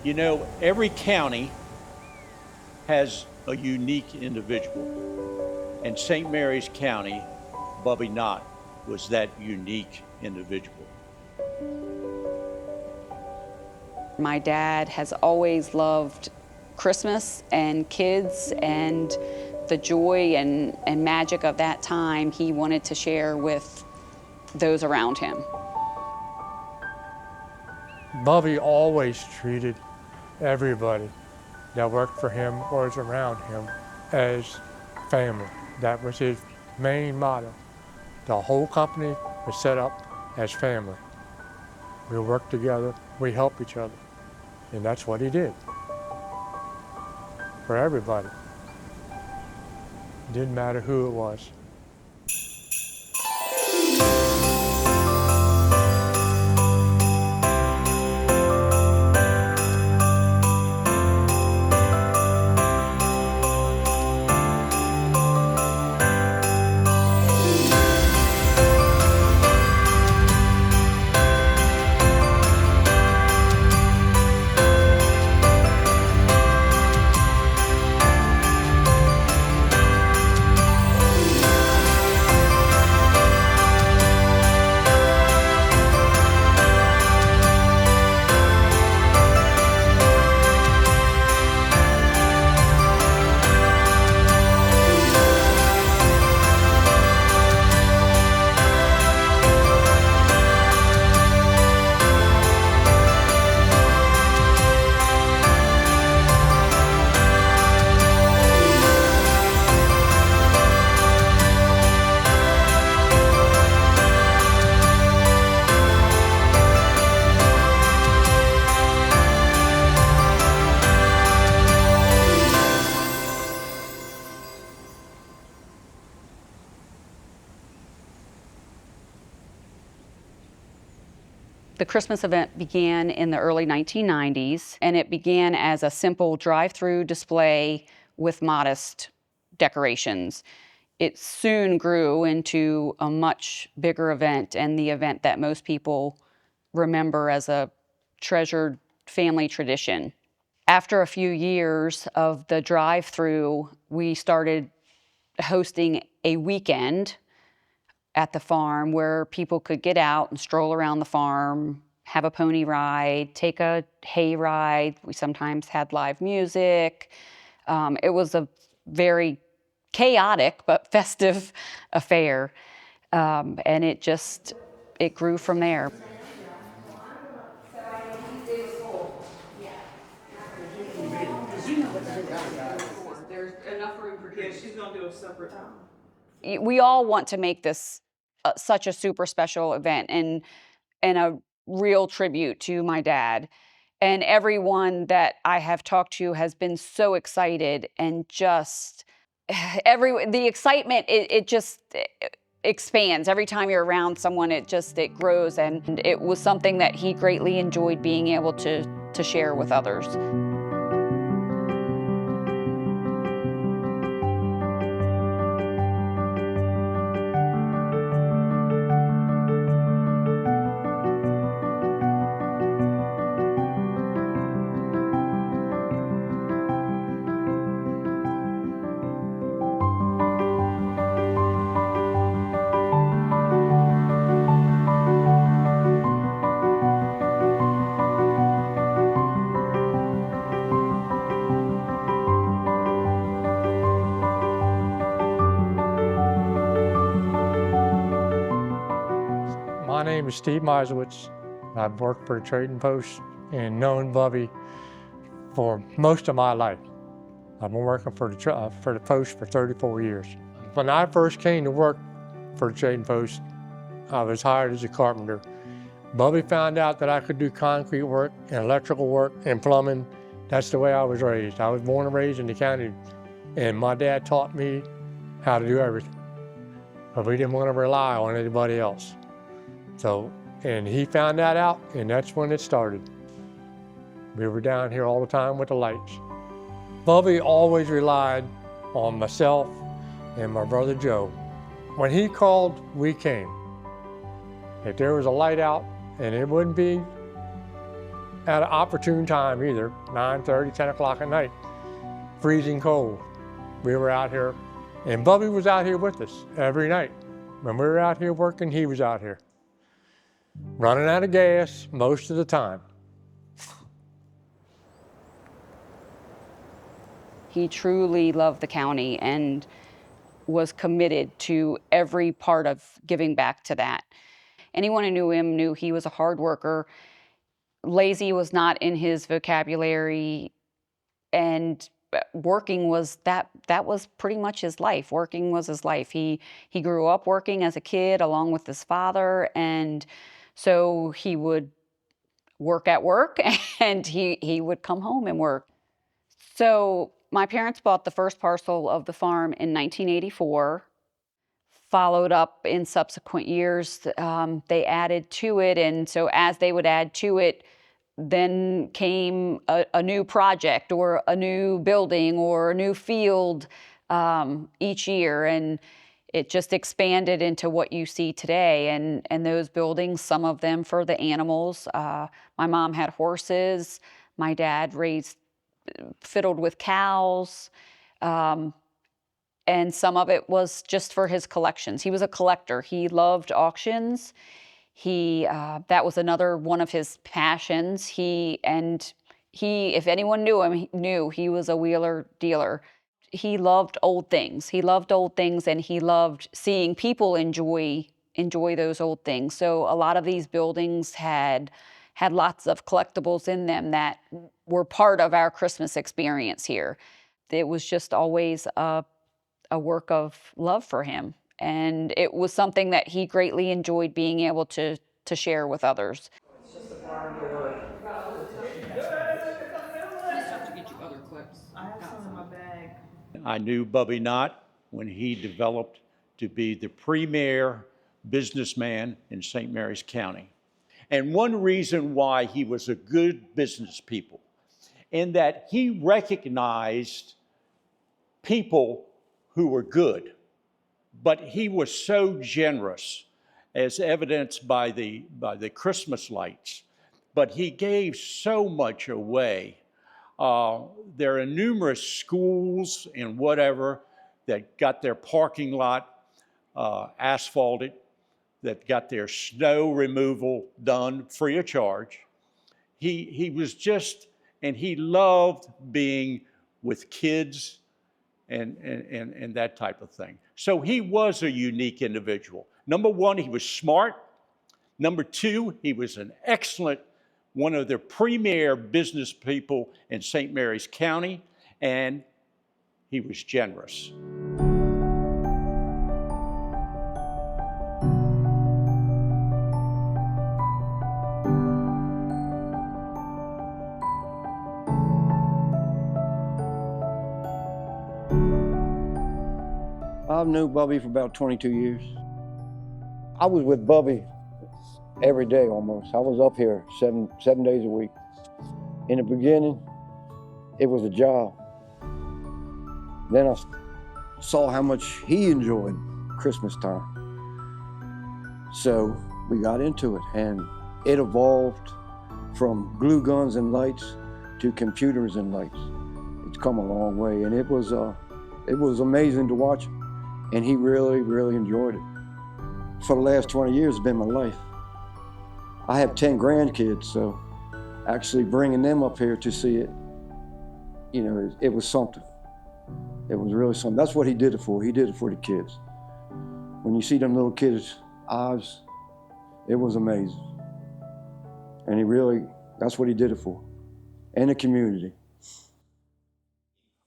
You know, every county has a unique individual, and St. Mary's County, Bubby Knott was that unique individual. My dad has always loved Christmas and kids and the joy and magic of that time he wanted to share with those around him. Bubby always treated everybody that worked for him or was around him as family. That was his main motto. The whole company was set up as family. We work together, we help each other, and that's what he did for everybody. Didn't matter who it was. The Christmas event began in the early 1990s, and it began as a simple drive-through display with modest decorations. It soon grew into a much bigger event, and the event that most people remember as a treasured family tradition. After a few years of the drive-through, we started hosting a weekend at the farm where people could get out and stroll around the farm, have a pony ride, take a hay ride. We sometimes had live music. It was a very chaotic but festive affair, and it grew from there. There's enough room for drinks. Yeah, she's gonna do a separate time. We all want to make this such a super special event and a real tribute to my dad. And everyone that I have talked to has been so excited, and just the excitement, it just expands. Every time you're around someone, it grows, and it was something that he greatly enjoyed being able to share with others. My name is Steve Meisowitz. I've worked for the Trading Post and known Bubby for most of my life. I've been working for the Post for 34 years. When I first came to work for the Trading Post, I was hired as a carpenter. Bubby found out that I could do concrete work and electrical work and plumbing. That's the way I was raised. I was born and raised in the county, and my dad taught me how to do everything. But we didn't want to rely on anybody else. And he found that out, and that's when it started. We were down here all the time with the lights. Bubby always relied on myself and my brother Joe. When he called, we came. If there was a light out and it wouldn't be at an opportune time either, 9:30, 10 o'clock at night, freezing cold. We were out here, and Bubby was out here with us every night. When we were out here working, he was out here, running out of gas most of the time. He truly loved the county and was committed to every part of giving back to that. Anyone who knew him knew he was a hard worker. Lazy was not in his vocabulary, and working was that was pretty much his life. Working was his life. He grew up working as a kid along with his father, and so he would work at work and he would come home and work. So my parents bought the first parcel of the farm in 1984. Followed up in subsequent years, they added to it, and so as they would add to it, then came a new project or a new building or a new field each year, and it just expanded into what you see today. And those buildings, some of them for the animals. My mom had horses. My dad fiddled with cows. And some of it was just for his collections. He was a collector. He loved auctions. That was another one of his passions. If anyone knew him, he knew he was a wheeler dealer. He loved old things. He loved old things, and he loved seeing people enjoy those old things. So a lot of these buildings had lots of collectibles in them that were part of our Christmas experience here. It was just always a work of love for him. And it was something that he greatly enjoyed being able to share with others. It's just a barn door. Just have to get you other clips. I have some in my bag. I knew Bubby Knott when he developed to be the premier businessman in St. Mary's County. And one reason why he was a good business people, in that he recognized people who were good, but he was so generous, as evidenced by the Christmas lights. But he gave so much away. There are numerous schools and whatever that got their parking lot asphalted, that got their snow removal done free of charge. He was just, and he loved being with kids and that type of thing. So he was a unique individual. Number one, he was smart. Number two, he was an excellent, one of the premier business people in St. Mary's County, and he was generous. I've known Bubby for about 22 years. I was with Bubby every day almost. I was up here seven days a week. In the beginning, it was a job. Then I saw how much he enjoyed Christmas time. So we got into it, and it evolved from glue guns and lights to computers and lights. It's come a long way, and it was amazing to watch him. And he really, really enjoyed it. For the last 20 years, it's been my life. I have 10 grandkids, so actually bringing them up here to see it, it was something. It was really something. That's what he did it for. He did it for the kids. When you see them little kids' eyes, it was amazing. And that's what he did it for. And the community.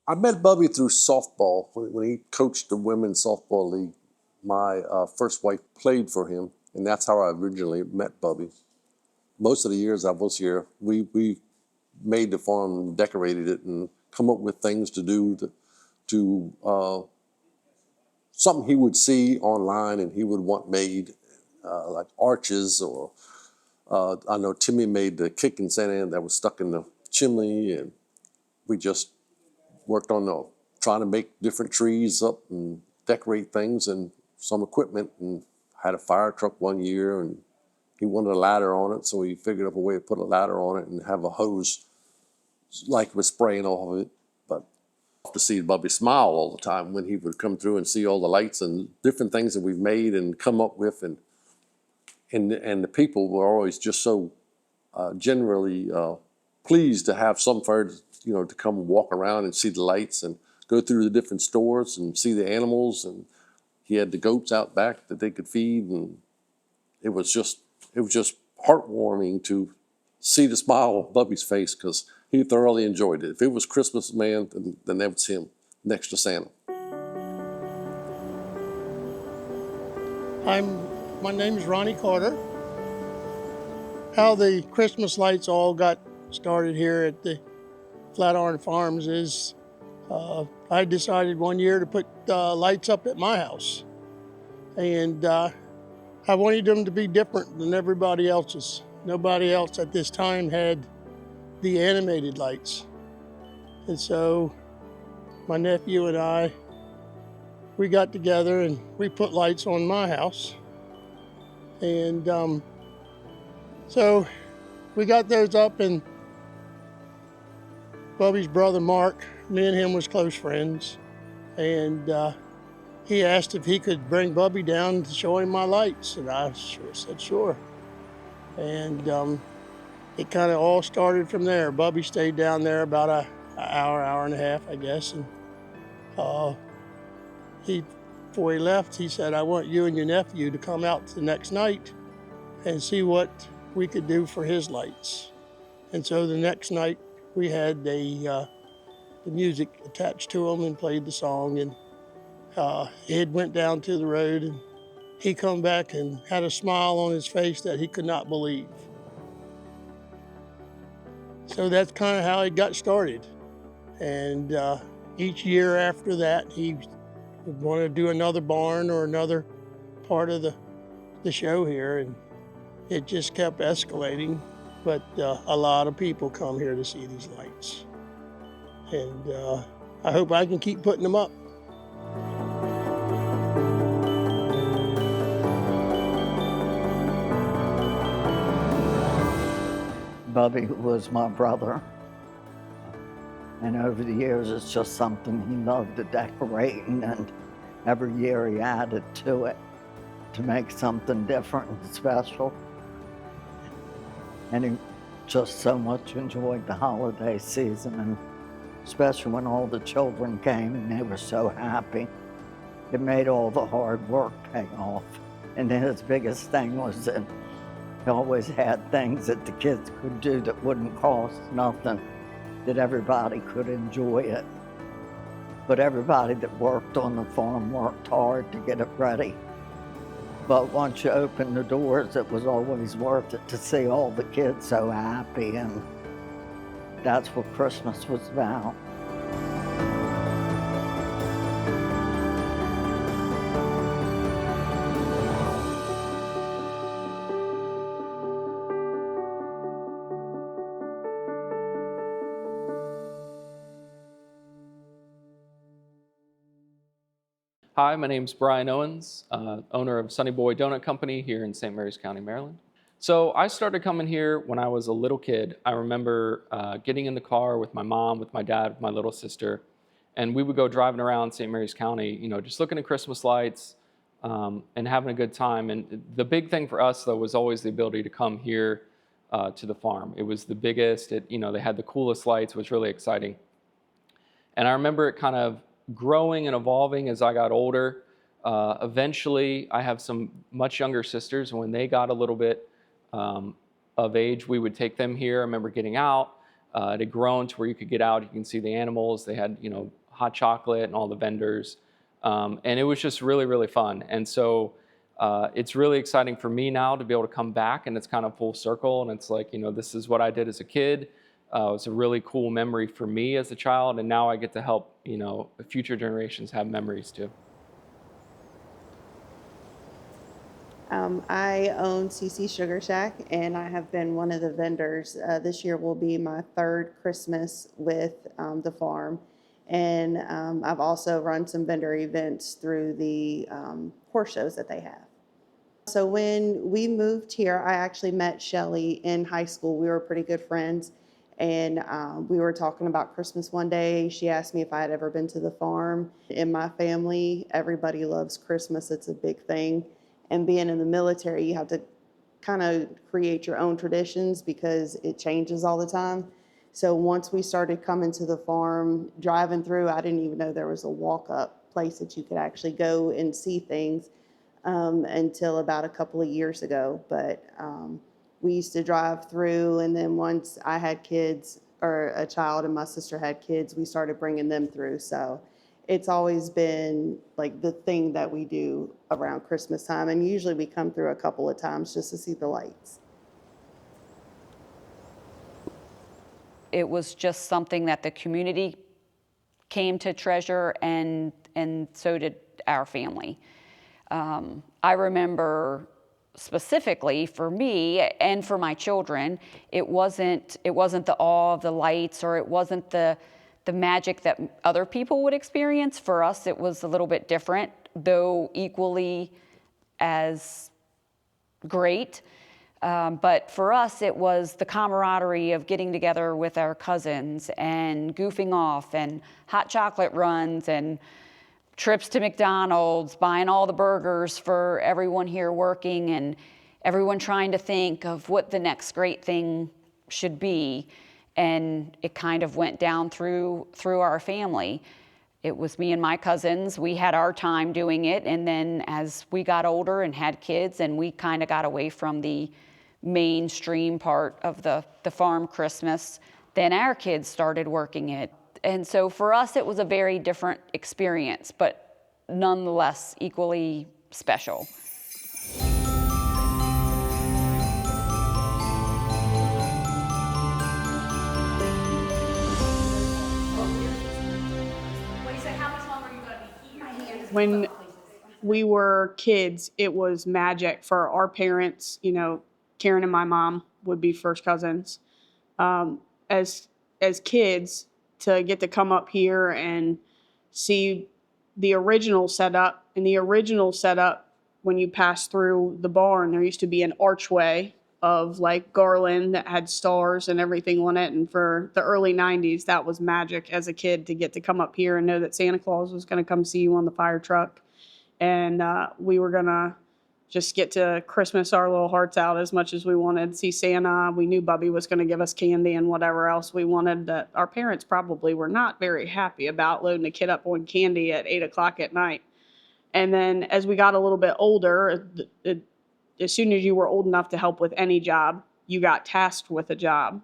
I met Bubby through softball. When he coached the women's softball league, my first wife played for him, and that's how I originally met Bubby. Most of the years I was here, we made the farm and decorated it and come up with things to do to something he would see online and he would want made, like arches, or I know Timmy made the kick in Santa Ana that was stuck in the chimney, and we just worked on trying to make different trees up and decorate things and some equipment, and had a fire truck one year and He wanted a ladder on it, so he figured up a way to put a ladder on it and have a hose like with spraying off of it. But to see Bubby smile all the time when he would come through and see all the lights and different things that we've made and come up with, and the people were always just so generally pleased to have some fire, to come walk around and see the lights and go through the different stores and see the animals. And he had the goats out back that they could feed, and it was just heartwarming to see the smile on Bubby's face, because he thoroughly enjoyed it. If it was Christmas Man, then that was him next to Santa. My name is Ronnie Carter. How the Christmas lights all got started here at the Flatiron Farms is I decided one year to put lights up at my house. And I wanted them to be different than everybody else's. Nobody else at this time had the animated lights. And so my nephew and I, we got together and we put lights on my house. And so we got those up, and Bubby's brother Mark, me and him was close friends, and he asked if he could bring Bubby down to show him my lights, and I sure said sure. And it kind of all started from there. Bubby stayed down there about an hour and a half, I guess, and before he left, he said, "I want you and your nephew to come out the next night and see what we could do for his lights." And so the next night we had the music attached to them and played the song, and Ed went down to the road, and he come back and had a smile on his face that he could not believe. So that's kind of how it got started. And each year after that, he would want to do another barn or another part of the show here, and it just kept escalating. But a lot of people come here to see these lights. And I hope I can keep putting them up. Bubby was my brother, and over the years it's just something he loved to decorating, and every year he added to it to make something different and special. And he just so much enjoyed the holiday season, and especially when all the children came and they were so happy. It made all the hard work pay off. And then his biggest thing was that he always had things that the kids could do that wouldn't cost nothing, that everybody could enjoy it. But everybody that worked on the farm worked hard to get it ready. But once you opened the doors, it was always worth it to see all the kids so happy, and that's what Christmas was about. Hi, my name's Brian Owens, owner of Sunny Boy Donut Company here in St. Mary's County, Maryland. So I started coming here when I was a little kid. I remember getting in the car with my mom, with my dad, with my little sister, and we would go driving around St. Mary's County, just looking at Christmas lights and having a good time. And the big thing for us, though, was always the ability to come here to the farm. It was the biggest. They had the coolest lights. It was really exciting. And I remember it kind of growing and evolving as I got older. Eventually, I have some much younger sisters, and when they got a little bit of age, we would take them here. I remember getting out. It had grown to where you could get out, you can see the animals. They had, hot chocolate and all the vendors. And it was just really, really fun. And so it's really exciting for me now to be able to come back, and it's kind of full circle. And it's like, this is what I did as a kid. It was a really cool memory for me as a child, and now I get to help, future generations have memories too. I own CC Sugar Shack, and I have been one of the vendors. This year will be my third Christmas with the farm, and I've also run some vendor events through the horse shows that they have. So when we moved here, I actually met Shelly in high school. We were pretty good friends, and we were talking about Christmas one day. She asked me if I had ever been to the farm. In my family, everybody loves Christmas. It's a big thing. And being in the military, you have to kind of create your own traditions because it changes all the time. So once we started coming to the farm, driving through, I didn't even know there was a walk-up place that you could actually go and see things until about a couple of years ago. But we used to drive through, and then once I had kids, or a child and my sister had kids, we started bringing them through. So it's always been like the thing that we do around Christmas time. And usually we come through a couple of times just to see the lights. It was just something that the community came to treasure, and so did our family. I remember specifically for me and for my children, it wasn't the awe of the lights, or it wasn't the magic that other people would experience. For us, it was a little bit different, though equally as great. But for us, it was the camaraderie of getting together with our cousins and goofing off, and hot chocolate runs, and trips to McDonald's, buying all the burgers for everyone here working, and everyone trying to think of what the next great thing should be. And it kind of went down through our family. It was me and my cousins. We had our time doing it, and then as we got older and had kids, and we kind of got away from the mainstream part of the farm Christmas, then our kids started working it. And so for us, it was a very different experience, but nonetheless equally special. When we were kids, it was magic for our parents. You know, Karen and my mom would be first cousins. As kids, to get to come up here and see the original setup. And the original setup, when you pass through the barn, there used to be an archway of like garland that had stars and everything on it. And for the early 90s, that was magic as a kid, to get to come up here and know that Santa Claus was going to come see you on the fire truck. And we were going to just get to Christmas our little hearts out as much as we wanted. See Santa. We knew Bubby was going to give us candy and whatever else we wanted, that our parents probably were not very happy about, loading a kid up on candy at 8 o'clock at night. And then as we got a little bit older, as soon as you were old enough to help with any job, you got tasked with a job.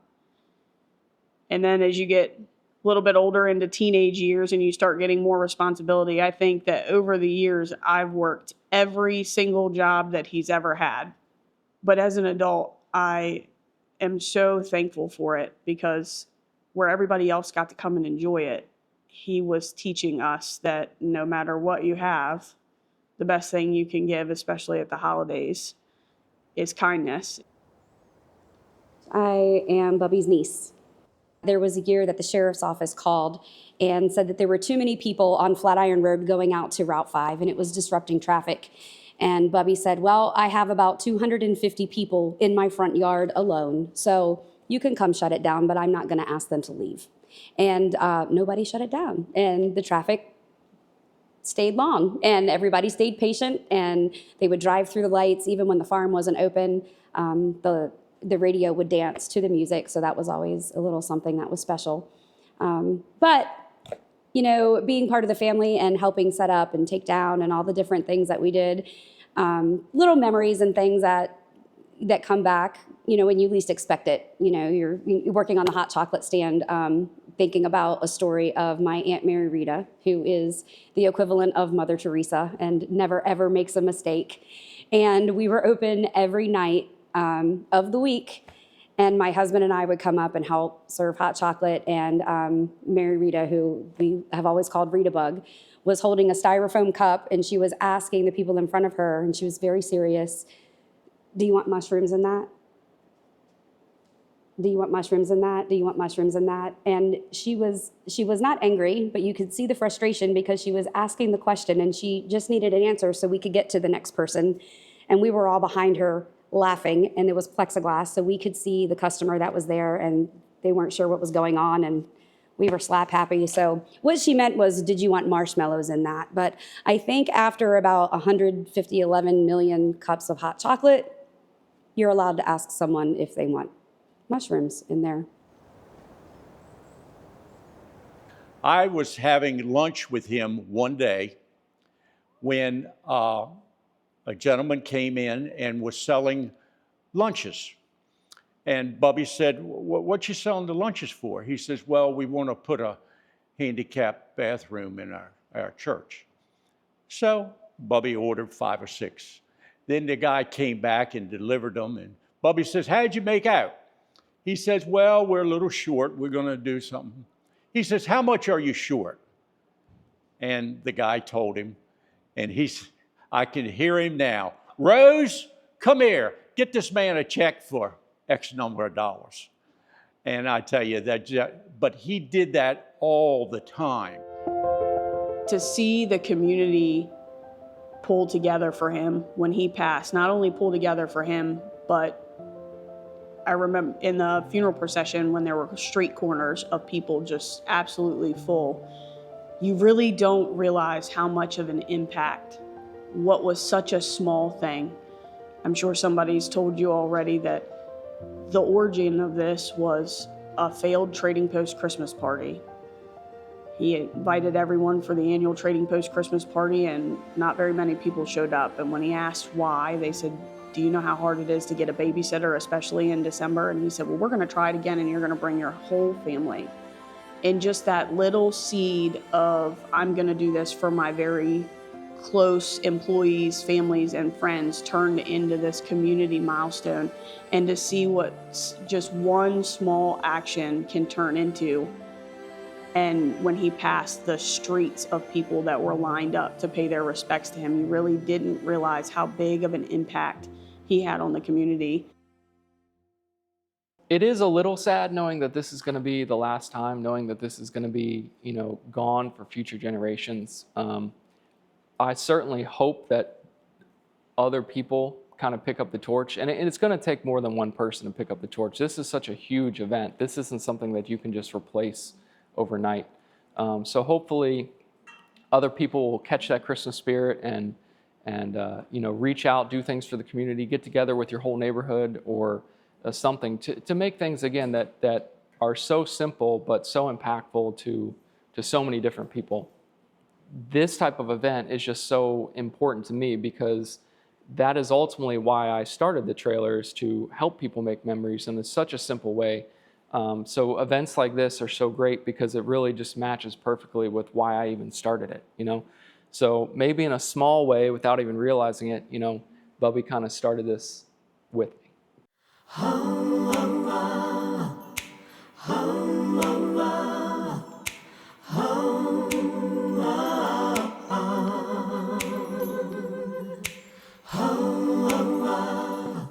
And then as you get a little bit older into teenage years and you start getting more responsibility, I think that over the years, I've worked every single job that he's ever had. But as an adult, I am so thankful for it, because where everybody else got to come and enjoy it, he was teaching us that no matter what you have, the best thing you can give, especially at the holidays, is kindness. I am Bubby's niece. There was a year that the sheriff's office called and said that there were too many people on Flatiron Road going out to Route 5, and it was disrupting traffic. And Bubby said, well, I have about 250 people in my front yard alone, so you can come shut it down, but I'm not going to ask them to leave. And nobody shut it down, and the traffic stayed long, and everybody stayed patient, and they would drive through the lights even when the farm wasn't open. The radio would dance to the music, so that was always a little something that was special. But you know, being part of the family and helping set up and take down and all the different things that we did, little memories and things that come back, you know, when you least expect it. You know, you're working on the hot chocolate stand, thinking about a story of my Aunt Mary Rita, who is the equivalent of Mother Teresa and never ever makes a mistake. And we were open every night of the week, and my husband and I would come up and help serve hot chocolate, and Mary Rita, who we have always called Rita Bug, was holding a styrofoam cup, and she was asking the people in front of her, and she was very serious, do you want mushrooms in that? Do you want mushrooms in that? Do you want mushrooms in that? And she was not angry, but you could see the frustration because she was asking the question and she just needed an answer so we could get to the next person. And we were all behind her laughing, and there was plexiglass, so we could see the customer that was there, and they weren't sure what was going on, and we were slap happy. So what she meant was, did you want marshmallows in that? But I think after about 11 million cups of hot chocolate, you're allowed to ask someone if they want mushrooms in there. I was having lunch with him one day when a gentleman came in and was selling lunches. And Bubby said, what you selling the lunches for? He says, well, we want to put a handicapped bathroom in our church. So Bubby ordered 5 or 6. Then the guy came back and delivered them. And Bubby says, how'd you make out? He says, well, we're a little short. We're going to do something. He says, how much are you short? And the guy told him, and I can hear him now. Rose, come here. Get this man a check for X number of dollars. And I tell you but he did that all the time. To see the community pull together for him when he passed, not only pull together for him, but I remember in the funeral procession when there were street corners of people just absolutely full, you really don't realize how much of an impact what was such a small thing. I'm sure somebody's told you already that the origin of this was a failed Trading Post Christmas party. He invited everyone for the annual Trading Post Christmas party, and not very many people showed up. And when he asked why, they said, do you know how hard it is to get a babysitter, especially in December? And he said, well, we're going to try it again, and you're going to bring your whole family. And just that little seed of, I'm going to do this for my very close employees, families, and friends turned into this community milestone. And to see what just one small action can turn into. And when he passed, the streets of people that were lined up to pay their respects to him, you really didn't realize how big of an impact he had on the community. It is a little sad knowing that this is going to be the last time, knowing that this is going to be, gone for future generations. I certainly hope that other people kind of pick up the torch, and it's going to take more than one person to pick up the torch. This is such a huge event. This isn't something that you can just replace overnight. So hopefully other people will catch that Christmas spirit and reach out, do things for the community, get together with your whole neighborhood or something to make things, again, that are so simple but so impactful to so many different people. This type of event is just so important to me because that is ultimately why I started the trailers, to help people make memories in such a simple way. So events like this are so great because it really just matches perfectly with why I even started it, So maybe in a small way, without even realizing it, Bubby kind of started this with me.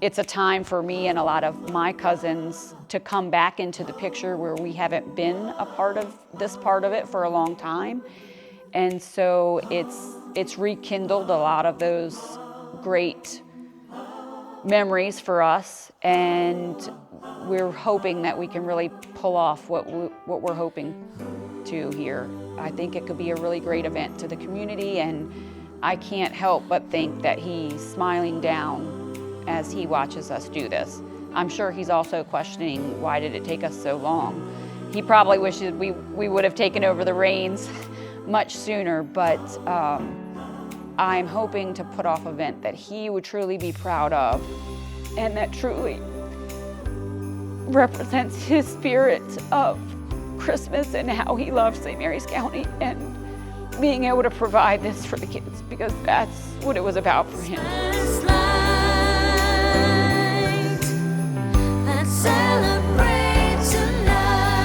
It's a time for me and a lot of my cousins to come back into the picture where we haven't been a part of this part of it for a long time. And so it's rekindled a lot of those great memories for us, and we're hoping that we can really pull off what we're hoping to here. I think it could be a really great event to the community, and I can't help but think that he's smiling down as he watches us do this. I'm sure he's also questioning, why did it take us so long? He probably wishes we would have taken over the reins much sooner, but I'm hoping to put off an event that he would truly be proud of and that truly represents his spirit of Christmas and how he loves St. Mary's County and being able to provide this for the kids, because that's what it was about for him. Let's celebrate tonight.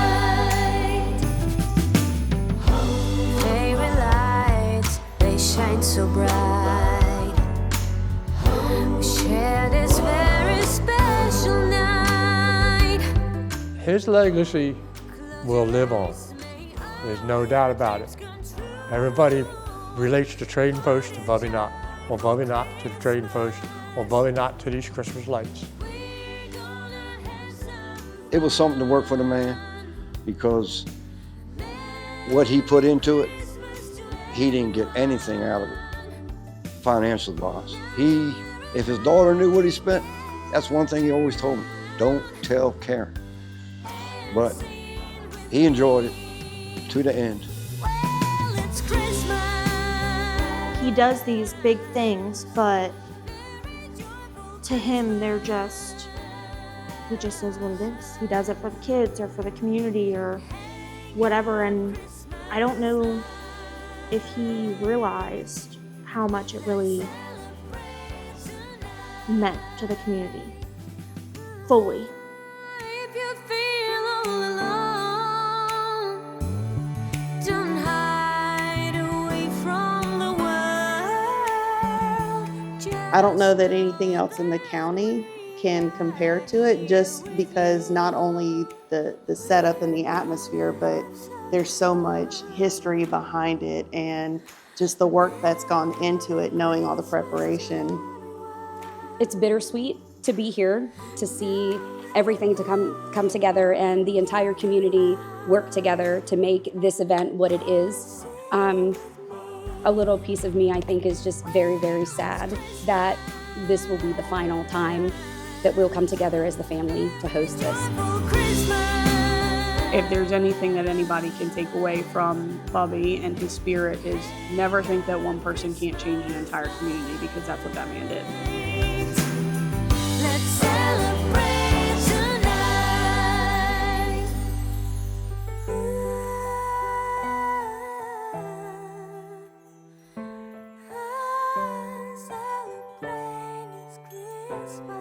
Favorite lights, they shine so bright. We share this very special night. His legacy will live on. There's no doubt about it. Everybody relates the Trading Post to Bubby Knott, or Bubby Knott to the Trading Post, or Bubby Knott to these Christmas lights. It was something to work for the man because what he put into it, he didn't get anything out of it, financial wise. If his daughter knew what he spent, that's one thing he always told me, don't tell Karen. But he enjoyed it to the end. He does these big things, but to him, he just is what it is. He does it for the kids or for the community or whatever, and I don't know if he realized how much it really meant to the community fully. If you feel all alone, don't hide away from the world. I don't know that anything else in the county can compare to it, just because not only the setup and the atmosphere, but there's so much history behind it and just the work that's gone into it, knowing all the preparation. It's bittersweet to be here, to see everything to come together and the entire community work together to make this event what it is. A little piece of me, I think, is just very, very sad that this will be the final time that we'll come together as the family to host this. If there's anything that anybody can take away from Bubby and his spirit is never think that one person can't change an entire community, because that's what that man did. Let's celebrate tonight. Celebrate this Christmas.